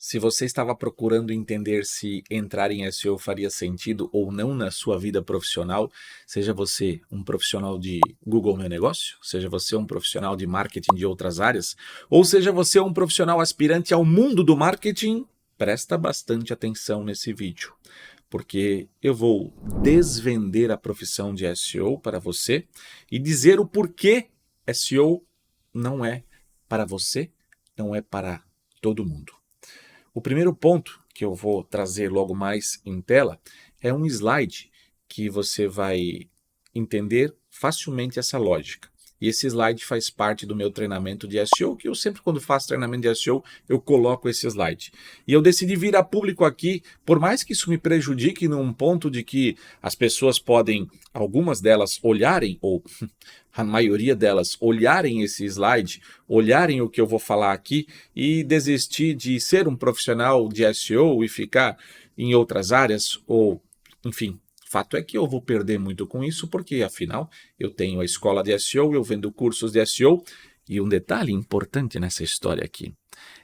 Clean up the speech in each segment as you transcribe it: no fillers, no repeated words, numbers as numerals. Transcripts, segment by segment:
Se você estava procurando entender se entrar em SEO faria sentido ou não na sua vida profissional, seja você um profissional de Google Meu Negócio, seja você um profissional de marketing de outras áreas, ou seja você um profissional aspirante ao mundo do marketing, presta bastante atenção nesse vídeo, porque eu vou desvender a profissão de SEO para você e dizer o porquê SEO não é para você, não é para todo mundo. O primeiro ponto que eu vou trazer logo mais em tela é um slide que você vai entender facilmente essa lógica. E esse slide faz parte do meu treinamento de SEO, que eu sempre quando faço treinamento de SEO, eu coloco esse slide. E eu decidi vir a público aqui, por mais que isso me prejudique num ponto de que as pessoas podem, algumas delas olharem, ou a maioria delas olharem esse slide, olharem o que eu vou falar aqui e desistir de ser um profissional de SEO e ficar em outras áreas, ou enfim. Fato é que eu vou perder muito com isso, porque afinal eu tenho a escola de SEO, eu vendo cursos de SEO, e um detalhe importante nessa história aqui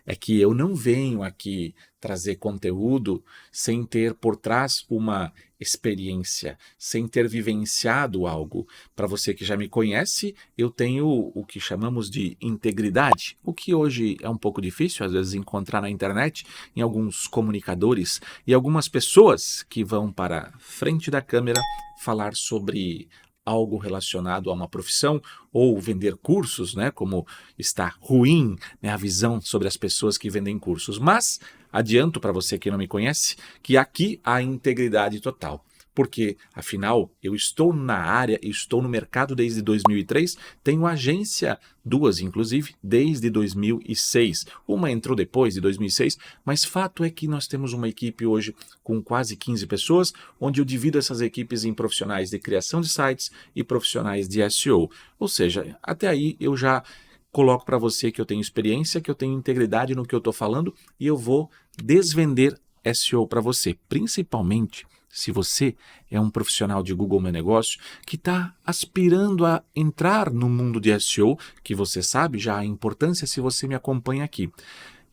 é que eu não venho aqui trazer conteúdo sem ter por trás uma experiência, sem ter vivenciado algo. Para você que já me conhece, eu tenho o que chamamos de integridade, o que hoje é um pouco difícil, às vezes, encontrar na internet, em alguns comunicadores e algumas pessoas que vão para frente da câmera falar sobre algo relacionado a uma profissão ou vender cursos, né, como está ruim, né, a visão sobre as pessoas que vendem cursos. Mas adianto para você que não me conhece que aqui há integridade total. Porque, afinal, eu estou na área, estou no mercado desde 2003, tenho agência, duas inclusive, desde 2006. Uma entrou depois de 2006, mas fato é que nós temos uma equipe hoje com quase 15 pessoas, onde eu divido essas equipes em profissionais de criação de sites e profissionais de SEO. Ou seja, até aí eu já coloco para você que eu tenho experiência, que eu tenho integridade no que eu estou falando e eu vou desvender SEO para você, principalmente se você é um profissional de Google Meu Negócio que está aspirando a entrar no mundo de SEO, que você sabe já a importância se você me acompanha aqui.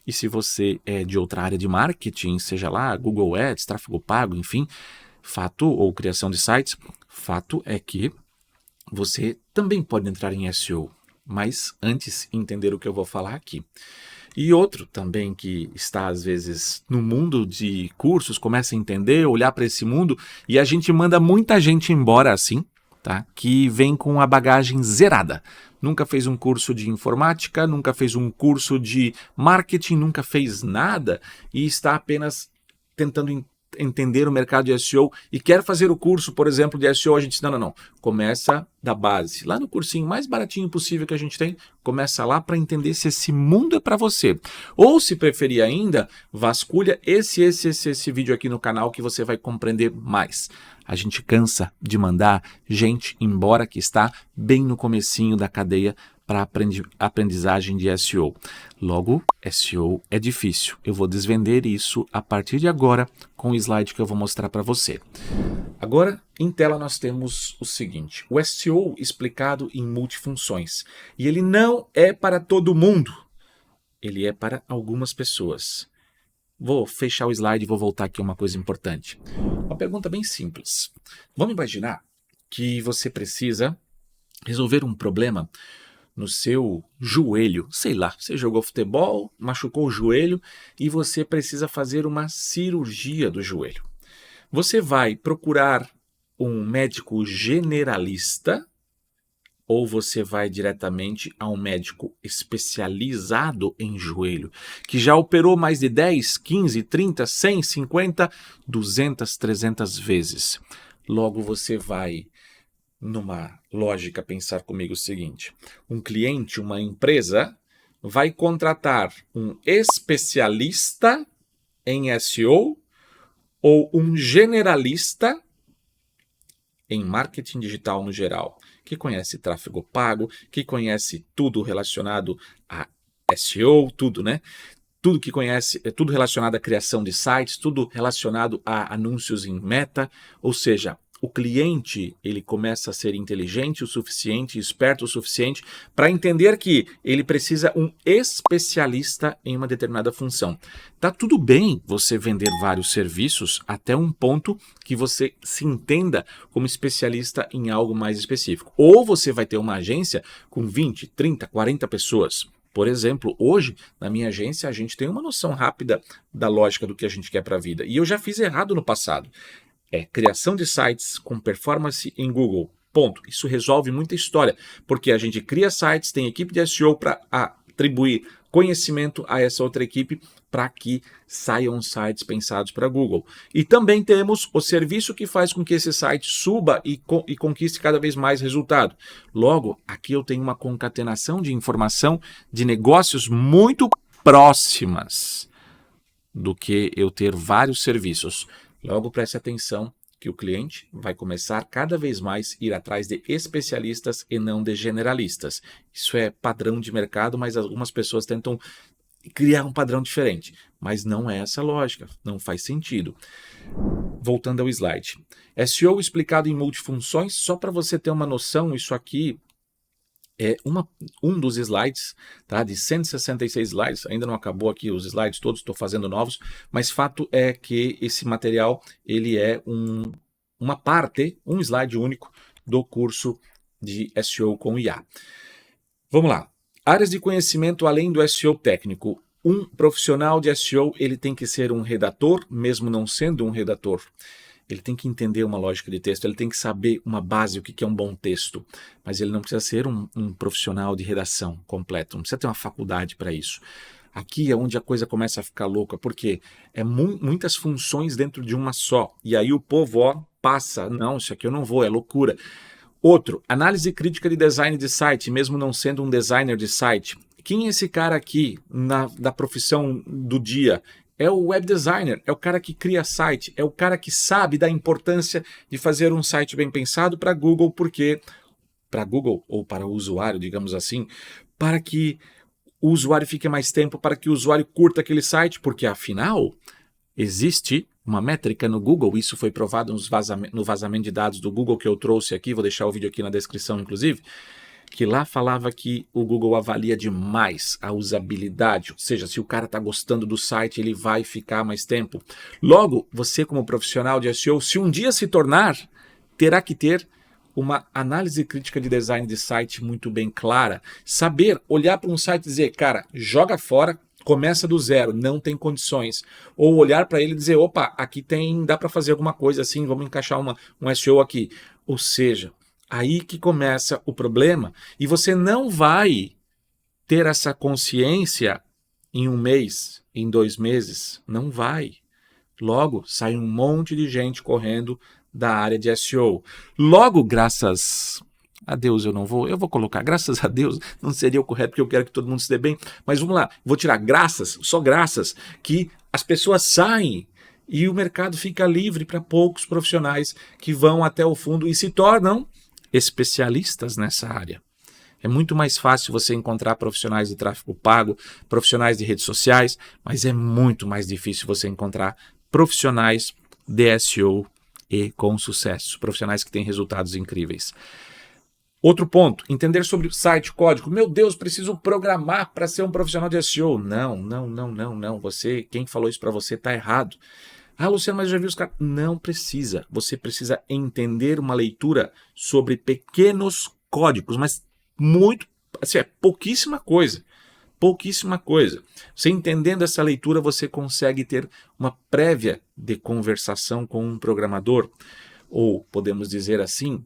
E se você é de outra área de marketing, seja lá Google Ads, tráfego pago, enfim, fato ou criação de sites, fato é que você também pode entrar em SEO. Mas antes entender o que eu vou falar aqui. E outro também que está às vezes no mundo de cursos, começa a entender, olhar para esse mundo e a gente manda muita gente embora assim, tá? Que vem com a bagagem zerada. Nunca fez um curso de informática, nunca fez um curso de marketing, nunca fez nada e está apenas tentando entender o mercado de SEO e quer fazer o curso, por exemplo, de SEO, a gente diz, não. Começa da base. Lá no cursinho mais baratinho possível que a gente tem, começa lá para entender se esse mundo é para você. Ou, se preferir ainda, vasculha esse vídeo aqui no canal que você vai compreender mais. A gente cansa de mandar gente embora que está bem no comecinho da cadeia para aprendizagem de SEO. Logo, SEO é difícil. Eu vou desvender isso a partir de agora com o slide que eu vou mostrar para você. Agora, em tela nós temos o seguinte, o SEO explicado em multifunções. E ele não é para todo mundo, ele é para algumas pessoas. Vou fechar o slide e vou voltar aqui a uma coisa importante. Uma pergunta bem simples. Vamos imaginar que você precisa resolver um problema no seu joelho, sei lá, você jogou futebol, machucou o joelho e você precisa fazer uma cirurgia do joelho. Você vai procurar um médico generalista ou você vai diretamente a um médico especializado em joelho, que já operou mais de 10, 15, 30, 100, 50, 200, 300 vezes. Logo você vai numa lógica pensar comigo o seguinte, um cliente, uma empresa, vai contratar um especialista em SEO ou um generalista em marketing digital no geral, que conhece tráfego pago, que conhece tudo relacionado a SEO, tudo, né? Tudo que conhece, tudo relacionado à criação de sites, tudo relacionado a anúncios em meta, ou seja, o cliente ele começa a ser inteligente o suficiente, esperto o suficiente para entender que ele precisa um especialista em uma determinada função. Tá tudo bem você vender vários serviços até um ponto que você se entenda como especialista em algo mais específico. Ou você vai ter uma agência com 20, 30, 40 pessoas. Por exemplo, hoje, na minha agência, a gente tem uma noção rápida da lógica do que a gente quer para a vida. E eu já fiz errado no passado. Criação de sites com performance em Google. Ponto. Isso resolve muita história, porque a gente cria sites, tem equipe de SEO para atribuir conhecimento a essa outra equipe para que saiam sites pensados para Google. E também temos o serviço que faz com que esse site suba e conquiste cada vez mais resultado. Logo, aqui eu tenho uma concatenação de informação de negócios muito próximas do que eu ter vários serviços. Logo, preste atenção que o cliente vai começar cada vez mais a ir atrás de especialistas e não de generalistas. Isso é padrão de mercado, mas algumas pessoas tentam criar um padrão diferente. Mas não é essa a lógica, não faz sentido. Voltando ao slide. SEO explicado em multifunções, só para você ter uma noção, isso aqui é um dos slides, tá? De 166 slides, ainda não acabou aqui os slides todos, estou fazendo novos, mas fato é que esse material ele é uma parte, um slide único do curso de SEO com IA. Vamos lá. Áreas de conhecimento além do SEO técnico. Um profissional de SEO ele tem que ser um redator, mesmo não sendo um redator. Ele tem que entender uma lógica de texto, ele tem que saber uma base, o que é um bom texto. Mas ele não precisa ser um profissional de redação completo, não precisa ter uma faculdade para isso. Aqui é onde a coisa começa a ficar louca, porque é muitas funções dentro de uma só. E aí o povo passa, não, isso aqui eu não vou, é loucura. Outro, análise crítica de design de site, mesmo não sendo um designer de site. Quem é esse cara aqui da profissão do dia? É o web designer, é o cara que cria site, é o cara que sabe da importância de fazer um site bem pensado para Google, porque para Google ou para o usuário, digamos assim, para que o usuário fique mais tempo, para que o usuário curta aquele site, porque afinal existe uma métrica no Google, isso foi provado no vazamento de dados do Google que eu trouxe aqui, vou deixar o vídeo aqui na descrição inclusive, que lá falava que o Google avalia demais a usabilidade, ou seja, se o cara está gostando do site, ele vai ficar mais tempo. Logo, você como profissional de SEO, se um dia se tornar, terá que ter uma análise crítica de design de site muito bem clara, saber olhar para um site e dizer, cara, joga fora, começa do zero, não tem condições. Ou olhar para ele e dizer, opa, aqui dá para fazer alguma coisa assim, vamos encaixar um SEO aqui. Ou seja, aí que começa o problema e você não vai ter essa consciência em um mês, em 2 meses, não vai. Logo, sai um monte de gente correndo da área de SEO. Logo, graças a Deus eu vou colocar, graças a Deus, não seria o correto porque eu quero que todo mundo se dê bem, mas vamos lá, vou tirar graças, só graças, que as pessoas saem e o mercado fica livre para poucos profissionais que vão até o fundo e se tornam especialistas nessa área. É muito mais fácil você encontrar profissionais de tráfego pago, profissionais de redes sociais, mas é muito mais difícil você encontrar profissionais de SEO e com sucesso, profissionais que têm resultados incríveis. Outro ponto, entender sobre o site, código. Meu Deus, preciso programar para ser um profissional de SEO. Não. Quem falou isso para você está errado. Ah, Luciano, mas já viu os caras? Não precisa. Você precisa entender uma leitura sobre pequenos códigos, mas muito, assim, é pouquíssima coisa. Pouquíssima coisa. Você entendendo essa leitura, você consegue ter uma prévia de conversação com um programador, ou podemos dizer assim,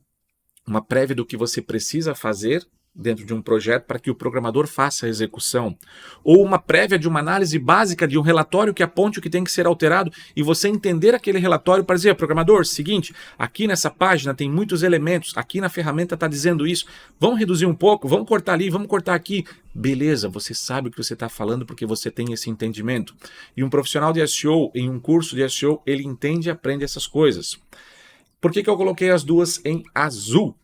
uma prévia do que você precisa fazer dentro de um projeto para que o programador faça a execução, ou uma prévia de uma análise básica de um relatório que aponte o que tem que ser alterado e você entender aquele relatório para dizer, programador, seguinte, aqui nessa página tem muitos elementos, aqui na ferramenta está dizendo isso, vamos reduzir um pouco, vamos cortar ali, vamos cortar aqui. Beleza, você sabe o que você está falando porque você tem esse entendimento. E um profissional de SEO, em um curso de SEO, ele entende e aprende essas coisas. Por que eu coloquei as duas em azul?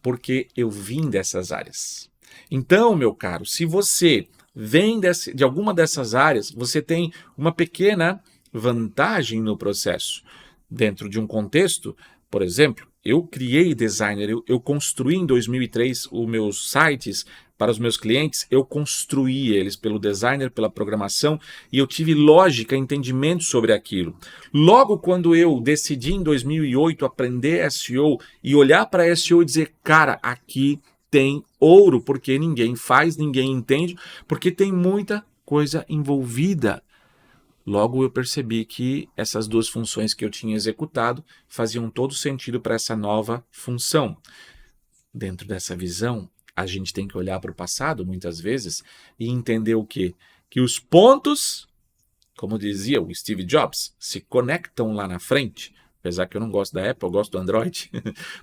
Porque eu vim dessas áreas. Então, meu caro, se você vem de alguma dessas áreas, você tem uma pequena vantagem no processo. Dentro de um contexto, por exemplo, Eu criei designer, eu construí em 2003 os meus sites para os meus clientes, eu construí eles pelo designer, pela programação, e eu tive lógica, entendimento sobre aquilo. Logo quando eu decidi em 2008 aprender SEO e olhar para SEO e dizer, cara, aqui tem ouro, porque ninguém faz, ninguém entende, porque tem muita coisa envolvida. Logo eu percebi que essas duas funções que eu tinha executado faziam todo sentido para essa nova função. Dentro dessa visão, a gente tem que olhar para o passado, muitas vezes, e entender o quê? Que os pontos, como dizia o Steve Jobs, se conectam lá na frente. Apesar que eu não gosto da Apple, eu gosto do Android,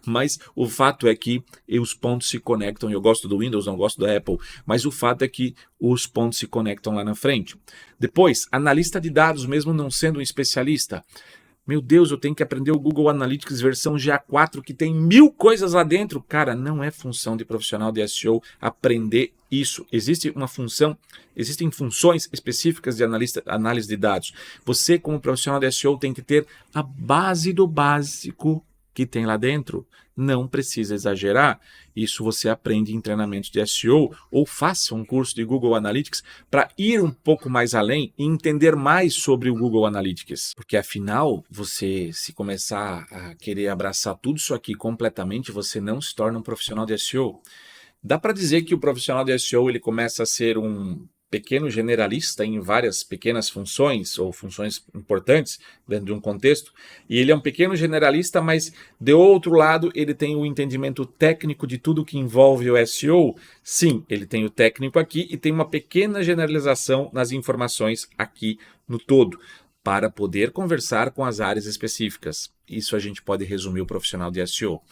mas o fato é que os pontos se conectam, eu gosto do Windows, não gosto da Apple, mas o fato é que os pontos se conectam lá na frente. Depois, analista de dados, mesmo não sendo um especialista, meu Deus, eu tenho que aprender o Google Analytics versão GA4, que tem 1000 coisas lá dentro. Cara, não é função de profissional de SEO aprender isso. Existe uma função, existem funções específicas de análise de dados. Você, como profissional de SEO, tem que ter a base do básico que tem lá dentro. Não precisa exagerar. Isso você aprende em treinamentos de SEO ou faça um curso de Google Analytics para ir um pouco mais além e entender mais sobre o Google Analytics. Porque afinal, você se começar a querer abraçar tudo isso aqui completamente, você não se torna um profissional de SEO. Dá para dizer que o profissional de SEO ele começa a ser um pequeno generalista em várias pequenas funções ou funções importantes dentro de um contexto, e ele é um pequeno generalista, mas de outro lado ele tem o entendimento técnico de tudo que envolve o SEO. Sim, ele tem o técnico aqui e tem uma pequena generalização nas informações aqui no todo, para poder conversar com as áreas específicas. Isso a gente pode resumir o profissional de SEO.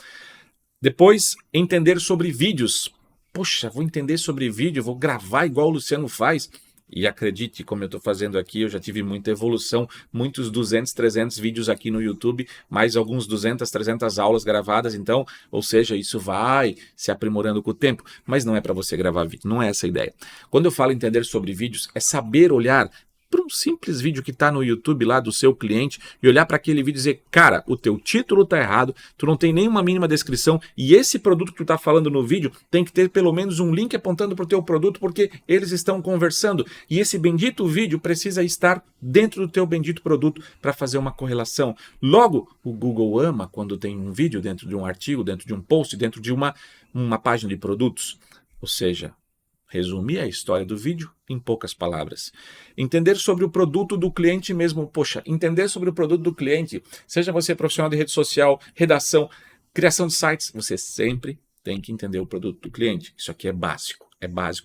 Depois, entender sobre vídeos. Poxa, vou entender sobre vídeo, vou gravar igual o Luciano faz. E acredite, como eu estou fazendo aqui, eu já tive muita evolução, muitos 200, 300 vídeos aqui no YouTube, mais alguns 200, 300 aulas gravadas, então, ou seja, isso vai se aprimorando com o tempo, mas não é para você gravar vídeo, não é essa a ideia. Quando eu falo entender sobre vídeos, é saber olhar para um simples vídeo que está no YouTube lá do seu cliente e olhar para aquele vídeo e dizer, cara, o teu título está errado, tu não tem nenhuma mínima descrição e esse produto que tu está falando no vídeo tem que ter pelo menos um link apontando para o teu produto porque eles estão conversando e esse bendito vídeo precisa estar dentro do teu bendito produto para fazer uma correlação. Logo, o Google ama quando tem um vídeo dentro de um artigo, dentro de um post, dentro de uma página de produtos, ou seja, resumir a história do vídeo em poucas palavras. Entender sobre o produto do cliente mesmo. Poxa, entender sobre o produto do cliente, seja você profissional de rede social, redação, criação de sites, você sempre tem que entender o produto do cliente. Isso aqui é básico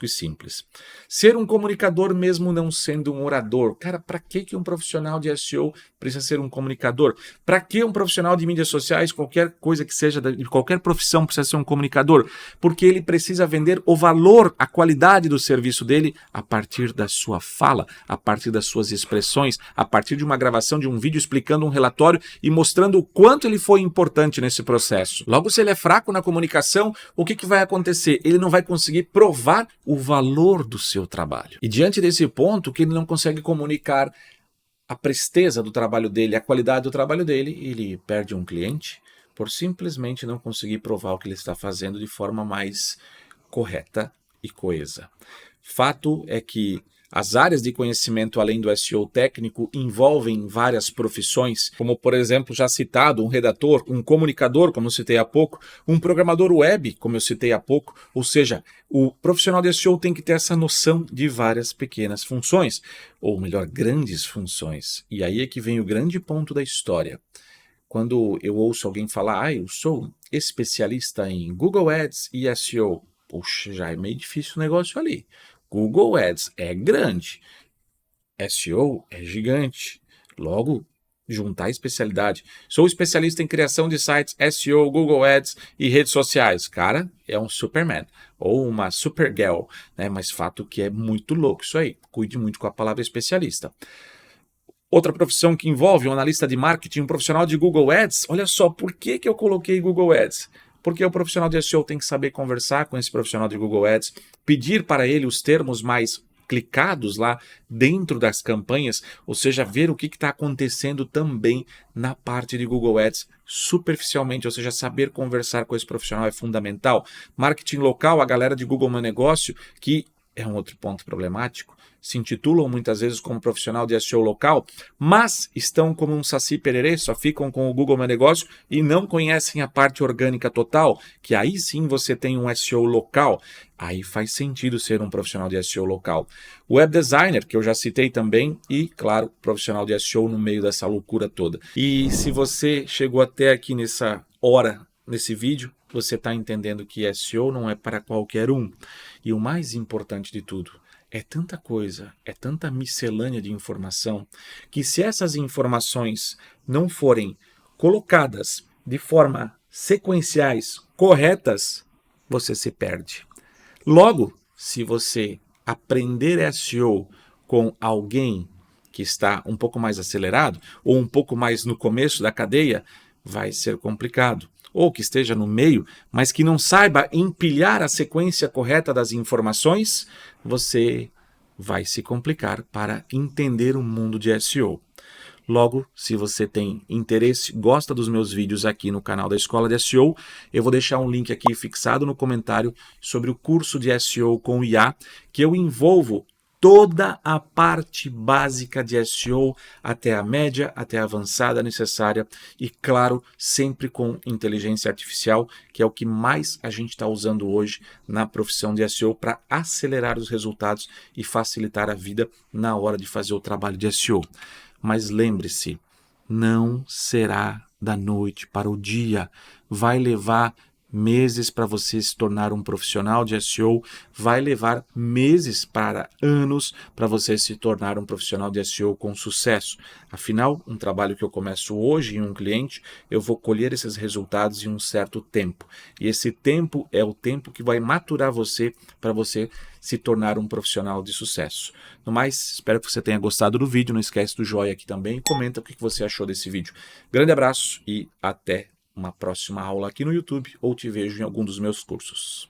e simples. Ser um comunicador mesmo não sendo um orador. Cara, para que um profissional de SEO precisa ser um comunicador? Para que um profissional de mídias sociais, qualquer coisa que seja, de qualquer profissão precisa ser um comunicador? Porque ele precisa vender o valor, a qualidade do serviço dele a partir da sua fala, a partir das suas expressões, a partir de uma gravação de um vídeo explicando um relatório e mostrando o quanto ele foi importante nesse processo. Logo, se ele é fraco na comunicação, o que vai acontecer? Ele não vai conseguir provar o valor do seu trabalho. E diante desse ponto, que ele não consegue comunicar a presteza do trabalho dele, a qualidade do trabalho dele, ele perde um cliente por simplesmente não conseguir provar o que ele está fazendo de forma mais correta e coesa. Fato é que as áreas de conhecimento além do SEO técnico envolvem várias profissões, como por exemplo já citado, um redator, um comunicador, como eu citei há pouco, um programador web, como eu citei há pouco, ou seja, o profissional de SEO tem que ter essa noção de várias pequenas funções, ou melhor, grandes funções. E aí é que vem o grande ponto da história. Quando eu ouço alguém falar, eu sou especialista em Google Ads e SEO, poxa, já é meio difícil o negócio ali. Google Ads é grande, SEO é gigante, logo juntar a especialidade. Sou especialista em criação de sites, SEO, Google Ads e redes sociais. Cara, é um Superman ou uma Supergirl, né? Mas fato que é muito louco isso aí. Cuide muito com a palavra especialista. Outra profissão que envolve um analista de marketing, um profissional de Google Ads. Olha só, por que eu coloquei Google Ads? Porque o profissional de SEO tem que saber conversar com esse profissional de Google Ads, pedir para ele os termos mais clicados lá dentro das campanhas, ou seja, ver o que está acontecendo também na parte de Google Ads superficialmente, ou seja, saber conversar com esse profissional é fundamental. Marketing local, a galera de Google Meu Negócio, que é um outro ponto problemático, se intitulam muitas vezes como profissional de SEO local, mas estão como um saci pererê, só ficam com o Google Meu Negócio e não conhecem a parte orgânica total, que aí sim você tem um SEO local. Aí faz sentido ser um profissional de SEO local. Web designer, que eu já citei também, e, claro, profissional de SEO no meio dessa loucura toda. E se você chegou até aqui nessa hora, nesse vídeo, você está entendendo que SEO não é para qualquer um. E o mais importante de tudo, é tanta coisa, é tanta miscelânea de informação, que se essas informações não forem colocadas de forma sequenciais, corretas, você se perde. Logo, se você aprender SEO com alguém que está um pouco mais acelerado ou um pouco mais no começo da cadeia, vai ser complicado. Ou que esteja no meio, mas que não saiba empilhar a sequência correta das informações, você vai se complicar para entender o mundo de SEO. Logo, se você tem interesse, gosta dos meus vídeos aqui no canal da Escola de SEO, eu vou deixar um link aqui fixado no comentário sobre o curso de SEO com IA, que eu envolvo toda a parte básica de SEO, até a média, até a avançada necessária e, claro, sempre com inteligência artificial, que é o que mais a gente está usando hoje na profissão de SEO para acelerar os resultados e facilitar a vida na hora de fazer o trabalho de SEO. Mas lembre-se, não será da noite para o dia. Vai levar meses para você se tornar um profissional de SEO, vai levar meses para anos para você se tornar um profissional de SEO com sucesso. Afinal, um trabalho que eu começo hoje em um cliente, eu vou colher esses resultados em um certo tempo. E esse tempo é o tempo que vai maturar você para você se tornar um profissional de sucesso. No mais, espero que você tenha gostado do vídeo. Não esquece do joinha aqui também e comenta o que você achou desse vídeo. Grande abraço e até uma próxima aula aqui no YouTube ou te vejo em algum dos meus cursos.